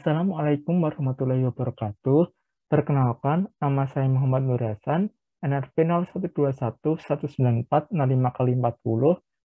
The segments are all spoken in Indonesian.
Assalamualaikum warahmatullahi wabarakatuh. Perkenalkan, nama saya Muhammad Nur Hasan, NRP 01211940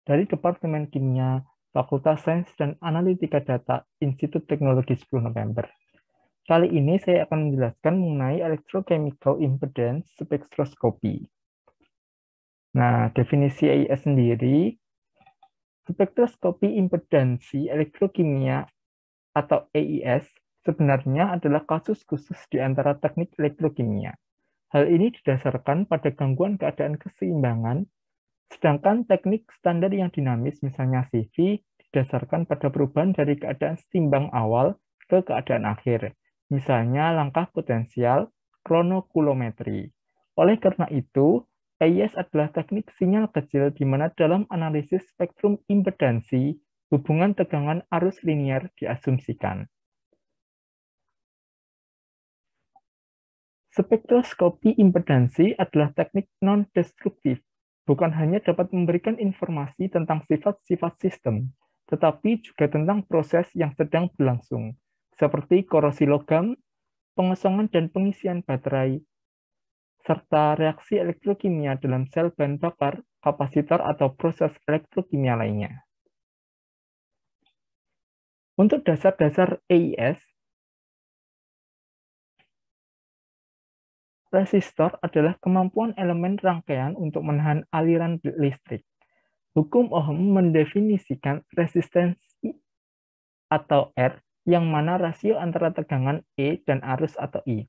dari Departemen Kimia, Fakultas Sains dan Analitika Data, Institut Teknologi 10 November. Kali ini saya akan menjelaskan mengenai electrochemical impedance spektroskopi. Nah, definisi EIS sendiri, spektroskopi impedansi elektrokimia atau EIS sebenarnya adalah kasus khusus di antara teknik elektrokimia. Hal ini didasarkan pada gangguan keadaan keseimbangan, sedangkan teknik standar yang dinamis, misalnya CV, didasarkan pada perubahan dari keadaan seimbang awal ke keadaan akhir, misalnya langkah potensial kronokulometri. Oleh karena itu, EIS adalah teknik sinyal kecil di mana dalam analisis spektrum impedansi, hubungan tegangan arus linier diasumsikan. Spektroskopi impedansi adalah teknik non-destruktif, bukan hanya dapat memberikan informasi tentang sifat-sifat sistem, tetapi juga tentang proses yang sedang berlangsung, seperti korosi logam, pengosongan dan pengisian baterai, serta reaksi elektrokimia dalam sel bahan bakar, kapasitor, atau proses elektrokimia lainnya. Untuk dasar-dasar EIS, resistor adalah kemampuan elemen rangkaian untuk menahan aliran listrik. Hukum Ohm mendefinisikan resistensi atau R yang mana rasio antara tegangan E dan arus atau I.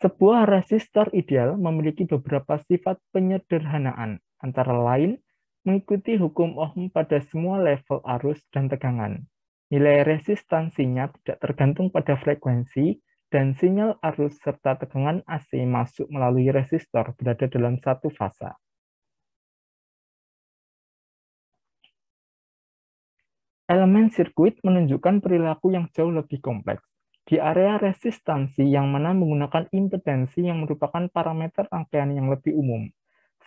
Sebuah resistor ideal memiliki beberapa sifat penyederhanaan, antara lain mengikuti hukum Ohm pada semua level arus dan tegangan. Nilai resistansinya tidak tergantung pada frekuensi, dan sinyal arus serta tegangan AC masuk melalui resistor berada dalam satu fasa. Elemen sirkuit menunjukkan perilaku yang jauh lebih kompleks. Di area resistansi yang mana menggunakan impedansi yang merupakan parameter rangkaian yang lebih umum.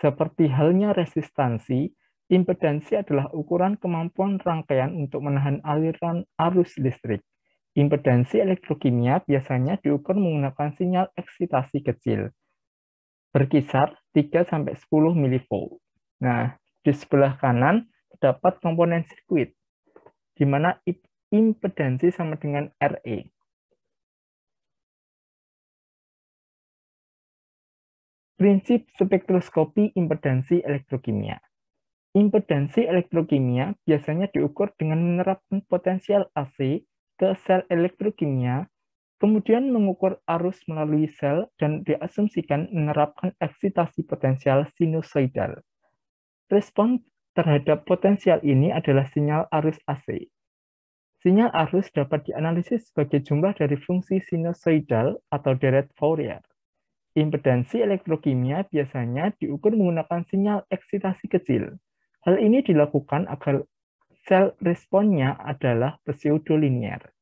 Seperti halnya resistansi, impedansi adalah ukuran kemampuan rangkaian untuk menahan aliran arus listrik. Impedansi elektrokimia biasanya diukur menggunakan sinyal eksitasi kecil, berkisar 3-10 mV. Nah, di sebelah kanan terdapat komponen sirkuit, di mana impedansi sama dengan RE. Prinsip spektroskopi impedansi elektrokimia. Impedansi elektrokimia biasanya diukur dengan menerapkan potensial AC ke sel elektrokimia, kemudian mengukur arus melalui sel dan diasumsikan menerapkan eksitasi potensial sinusoidal. Respon terhadap potensial ini adalah sinyal arus AC. Sinyal arus dapat dianalisis sebagai jumlah dari fungsi sinusoidal atau deret Fourier. Impedansi elektrokimia biasanya diukur menggunakan sinyal eksitasi kecil. Hal ini dilakukan agar sel responnya adalah pseudolinier.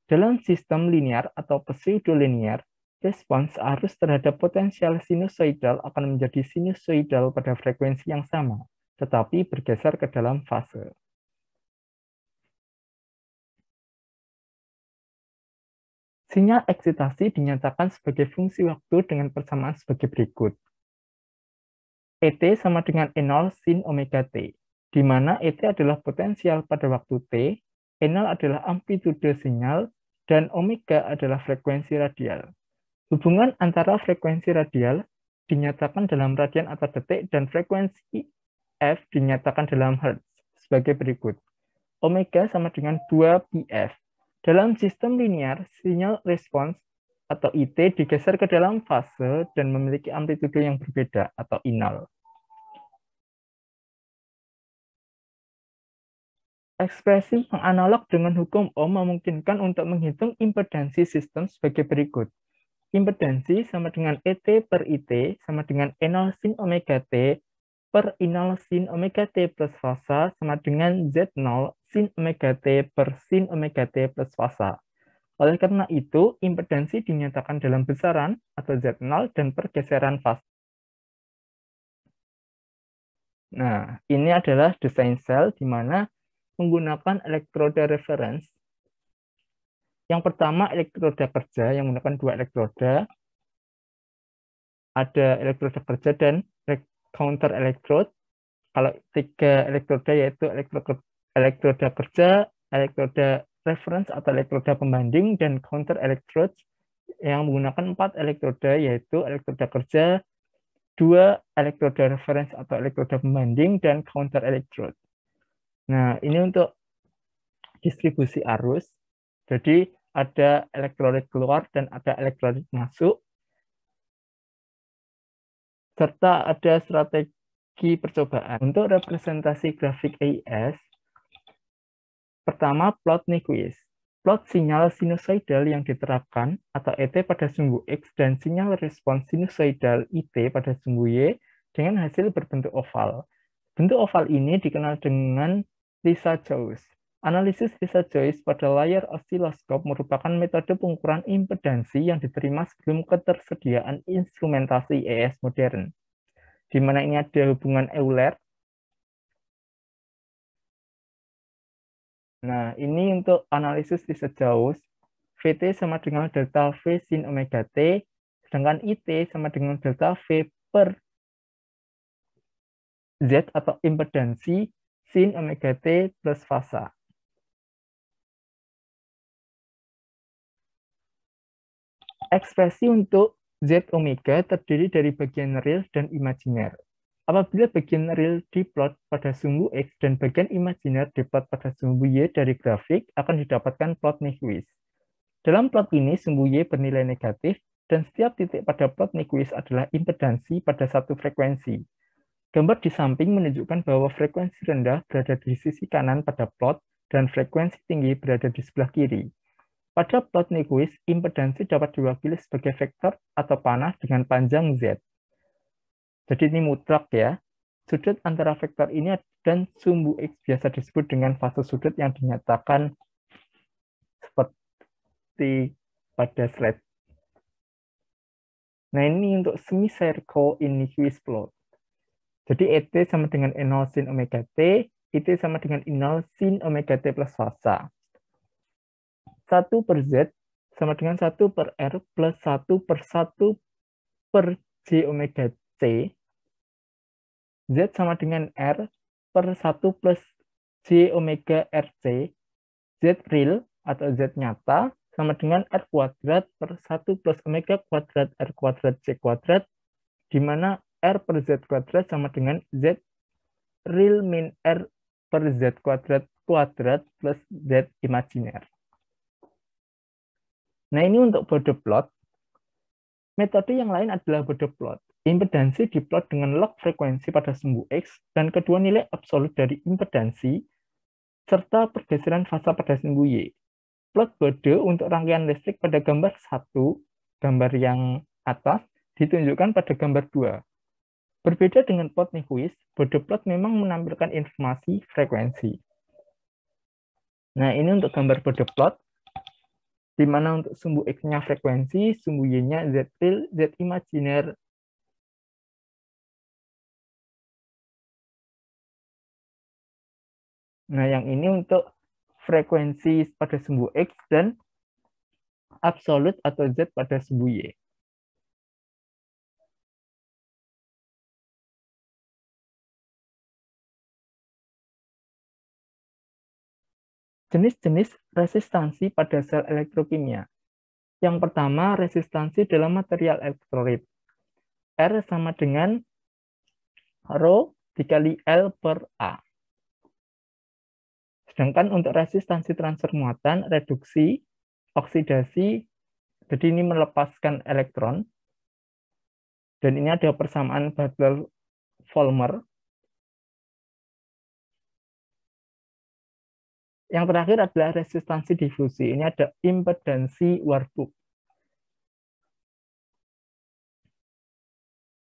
Dalam sistem linear atau pseudolinier, respons arus terhadap potensial sinusoidal akan menjadi sinusoidal pada frekuensi yang sama, tetapi bergeser ke dalam fase. Sinyal eksitasi dinyatakan sebagai fungsi waktu dengan persamaan sebagai berikut. ET sama dengan E0 sin omega T, di mana ET adalah potensial pada waktu T, E0 adalah amplitude sinyal, dan omega adalah frekuensi radial. Hubungan antara frekuensi radial dinyatakan dalam radian atau detik dan frekuensi F dinyatakan dalam hertz sebagai berikut. Omega sama dengan 2πf. Dalam sistem linear, sinyal respons atau IT digeser ke dalam fase dan memiliki amplitude yang berbeda atau I0. Ekspresi yang analog dengan hukum Ohm memungkinkan untuk menghitung impedansi sistem sebagai berikut. Impedansi sama dengan ET per IT sama dengan E0 sin omega T per I0 sin omega T plus fasa sama dengan Z0 sin omega T per sin omega T plus fasa. Oleh karena itu, impedansi dinyatakan dalam besaran atau Z0 dan pergeseran fasa. Nah, ini adalah desain sel di mana menggunakan elektroda reference Yang pertama, elektroda kerja yang menggunakan 2 elektroda. Ada elektroda kerja dan counter electrode. Kalau 3 elektroda yaitu elektroda kerja, elektroda reference atau elektroda pembanding, dan counter electrode yang menggunakan 4 elektroda yaitu elektroda kerja, 2 elektroda reference atau elektroda pembanding, dan counter electrode. Nah, ini untuk distribusi arus. Jadi ada elektrolit keluar dan ada elektrolit masuk, serta ada strategi percobaan. Untuk representasi grafik AES, pertama plot Nyquist. Plot sinyal sinusoidal yang diterapkan atau ET pada sumbu X dan sinyal respons sinusoidal IT pada sumbu Y dengan hasil berbentuk oval. Bentuk oval ini dikenal dengan Lissajous. Analisis Lissajous pada layar osiloskop merupakan metode pengukuran impedansi yang diterima sebelum ketersediaan instrumentasi ES modern, di mana ini ada hubungan Euler. Nah, ini untuk analisis Lissajous. VT sama dengan delta V sin omega T, sedangkan IT sama dengan delta V per Z atau impedansi sin omega T plus fasa. Ekspresi untuk Z omega terdiri dari bagian real dan imajiner. Apabila bagian real diplot pada sumbu X dan bagian imajiner diplot pada sumbu Y dari grafik, akan didapatkan plot Nyquist. Dalam plot ini, sumbu Y bernilai negatif, dan setiap titik pada plot Nyquist adalah impedansi pada satu frekuensi. Gambar di samping menunjukkan bahwa frekuensi rendah berada di sisi kanan pada plot, dan frekuensi tinggi berada di sebelah kiri. Pada plot Nyquist, impedansi dapat diwakili sebagai vektor atau panah dengan panjang Z. Jadi ini mutlak ya. Sudut antara vektor ini dan sumbu X biasa disebut dengan fase sudut yang dinyatakan seperti pada slide. Nah, ini untuk semicircle in Nyquist plot. Jadi ET sama dengan E0 sin omega T, IT sama dengan I0 sin omega T plus fasa. 1 per Z sama dengan 1 per R plus 1 per 1 per J omega C. Z sama dengan R per 1 plus J omega RC. Z real atau Z nyata sama dengan R kuadrat per 1 plus omega kuadrat R kuadrat C kuadrat, di mana R per Z kuadrat sama dengan Z real min R per Z kuadrat kuadrat plus Z imajiner. Nah, ini untuk Bode plot. Metode yang lain adalah Bode plot. Impedansi diplot dengan log frekuensi pada sumbu X dan kedua nilai absolut dari impedansi serta pergeseran fasa pada sumbu Y. Plot Bode untuk rangkaian listrik pada gambar 1, gambar yang atas, ditunjukkan pada gambar 2. Berbeda dengan plot Nyquist, Bode plot memang menampilkan informasi frekuensi. Nah, ini untuk gambar Bode plot, di mana untuk sumbu X-nya frekuensi, sumbu Y-nya Z real, Z imajiner. Nah, yang ini untuk frekuensi pada sumbu X dan absolut atau Z pada sumbu Y. Jenis-jenis resistansi pada sel elektrokimia. Yang pertama, resistansi dalam material elektrolit. R sama dengan Rho dikali L per A. Sedangkan untuk resistansi transfer muatan, reduksi, oksidasi, jadi ini melepaskan elektron. Dan ini ada persamaan Butler-Volmer. Yang terakhir adalah resistansi difusi. Ini ada impedansi Warburg.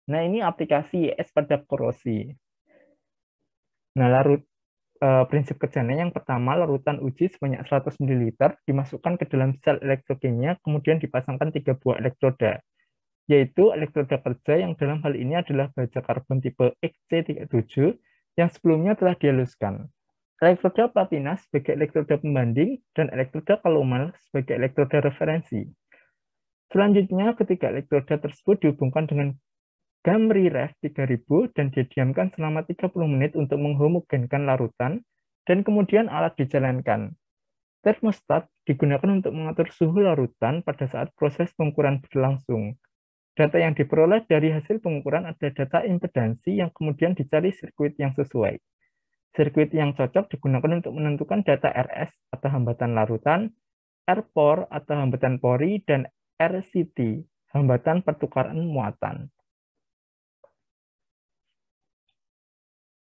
Nah, ini aplikasi IS pada korosi. Nah, prinsip kerjanya yang pertama, larutan uji sebanyak 100 ml dimasukkan ke dalam sel elektrokimia, kemudian dipasangkan 3 buah elektroda, yaitu elektroda kerja yang dalam hal ini adalah baja karbon tipe XC37 yang sebelumnya telah dihaluskan. elektroda platina sebagai elektroda pembanding, dan elektroda kalomel sebagai elektroda referensi. Selanjutnya, ketika elektroda tersebut dihubungkan dengan Gamri Ref 3000 dan didiamkan selama 30 menit untuk menghomogenkan larutan, dan kemudian alat dijalankan. Termostat digunakan untuk mengatur suhu larutan pada saat proses pengukuran berlangsung. Data yang diperoleh dari hasil pengukuran adalah data impedansi yang kemudian dicari sirkuit yang sesuai. Sirkuit yang cocok digunakan untuk menentukan data RS atau hambatan larutan, R-pore atau hambatan pori, dan RCT, hambatan pertukaran muatan.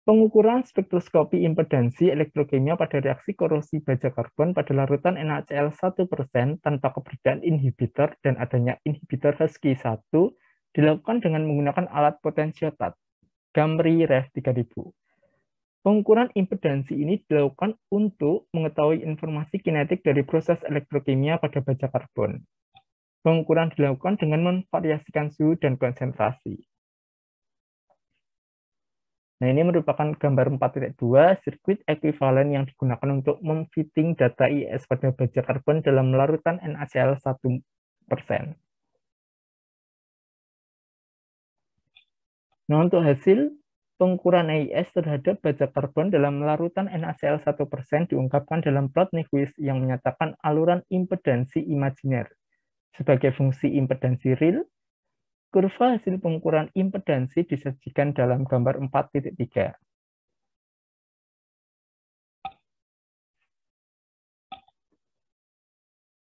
Pengukuran spektroskopi impedansi elektrokimia pada reaksi korosi baja karbon pada larutan NaCl 1% tanpa keberadaan inhibitor dan adanya inhibitor Husky-1 dilakukan dengan menggunakan alat potensiotat, Gamri Ref 3000. Pengukuran impedansi ini dilakukan untuk mengetahui informasi kinetik dari proses elektrokimia pada baja karbon. Pengukuran dilakukan dengan memvariasikan suhu dan konsentrasi. Nah, ini merupakan gambar 4.2 sirkuit ekuivalen yang digunakan untuk memfitting data IS pada baja karbon dalam larutan NaCl 1%. Nah, untuk hasil pengukuran IS terhadap baja karbon dalam larutan NaCl 1% diungkapkan dalam plot Nyquist yang menyatakan aluran impedansi imajiner. Sebagai fungsi impedansi real, kurva hasil pengukuran impedansi disajikan dalam gambar 4.3.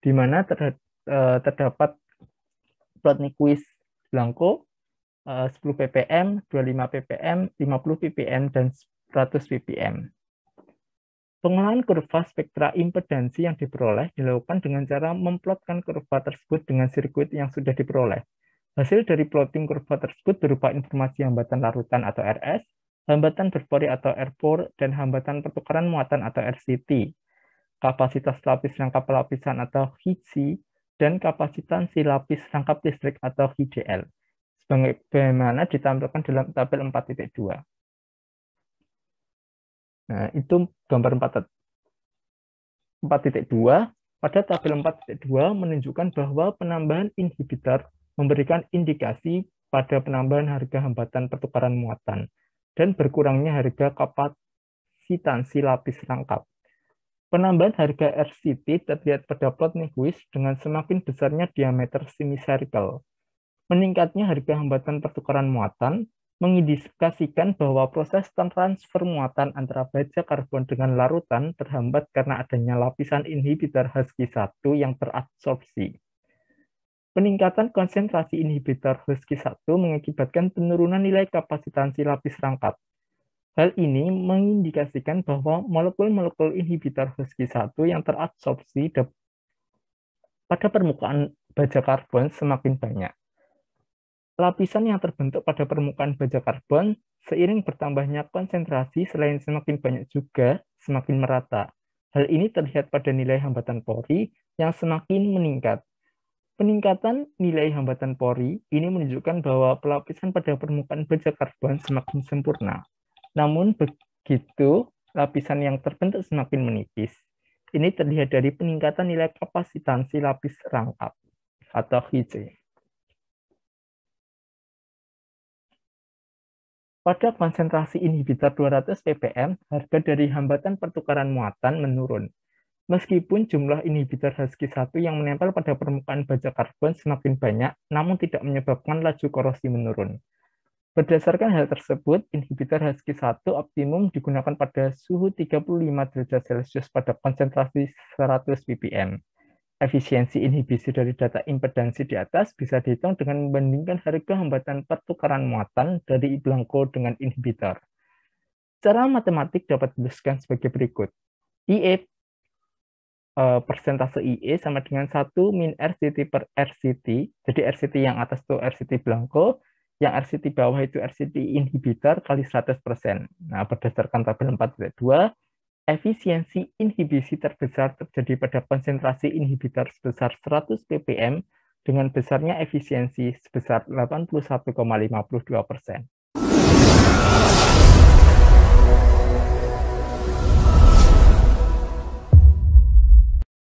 Di mana terdapat plot Nyquist blanko 10 ppm, 25 ppm, 50 ppm, dan 100 ppm. Pengolahan kurva spektra impedansi yang diperoleh dilakukan dengan cara memplotkan kurva tersebut dengan sirkuit yang sudah diperoleh. Hasil dari plotting kurva tersebut berupa informasi hambatan larutan atau RS, hambatan berpori atau R-pore, dan hambatan pertukaran muatan atau RCT, kapasitas lapis rangkap lapisan atau HC, dan kapasitas si lapis rangkap listrik atau HDL, sebagaimana ditampilkan dalam tabel 4.2. Nah, itu gambar 4.2. Pada tabel 4.2 menunjukkan bahwa penambahan inhibitor memberikan indikasi pada penambahan harga hambatan pertukaran muatan dan berkurangnya harga kapasitansi lapis rangkap. Penambahan harga RCT terlihat pada plot Nyquist dengan semakin besarnya diameter semicircle. Meningkatnya harga hambatan pertukaran muatan mengindikasikan bahwa proses transfer muatan antara baja karbon dengan larutan terhambat karena adanya lapisan inhibitor Husky-1 yang terabsorpsi. Peningkatan konsentrasi inhibitor Husky-1 mengakibatkan penurunan nilai kapasitansi lapis rangkap. Hal ini mengindikasikan bahwa molekul-molekul inhibitor Husky-1 yang terabsorpsi pada permukaan baja karbon semakin banyak. Lapisan yang terbentuk pada permukaan baja karbon seiring bertambahnya konsentrasi selain semakin banyak juga semakin merata. Hal ini terlihat pada nilai hambatan pori yang semakin meningkat. Peningkatan nilai hambatan pori ini menunjukkan bahwa pelapisan pada permukaan baja karbon semakin sempurna. Namun begitu, lapisan yang terbentuk semakin menipis. Ini terlihat dari peningkatan nilai kapasitansi lapis rangkap atau HC. Pada konsentrasi inhibitor 200 ppm, harga dari hambatan pertukaran muatan menurun. Meskipun jumlah inhibitor Husky-1 yang menempel pada permukaan baja karbon semakin banyak, namun tidak menyebabkan laju korosi menurun. Berdasarkan hal tersebut, inhibitor Husky-1 optimum digunakan pada suhu 35 derajat Celcius pada konsentrasi 100 ppm. Efisiensi inhibisi dari data impedansi di atas bisa dihitung dengan membandingkan harga hambatan pertukaran muatan dari blanko dengan inhibitor. Cara matematik dapat dituliskan sebagai berikut. IE persentase IE sama dengan 1 min RCT per RCT. Jadi RCT yang atas itu RCT blanko, yang RCT bawah itu RCT inhibitor kali 100%. Nah, berdasarkan tabel 4.2, efisiensi inhibisi terbesar terjadi pada konsentrasi inhibitor sebesar 100 ppm dengan besarnya efisiensi sebesar 81,52%.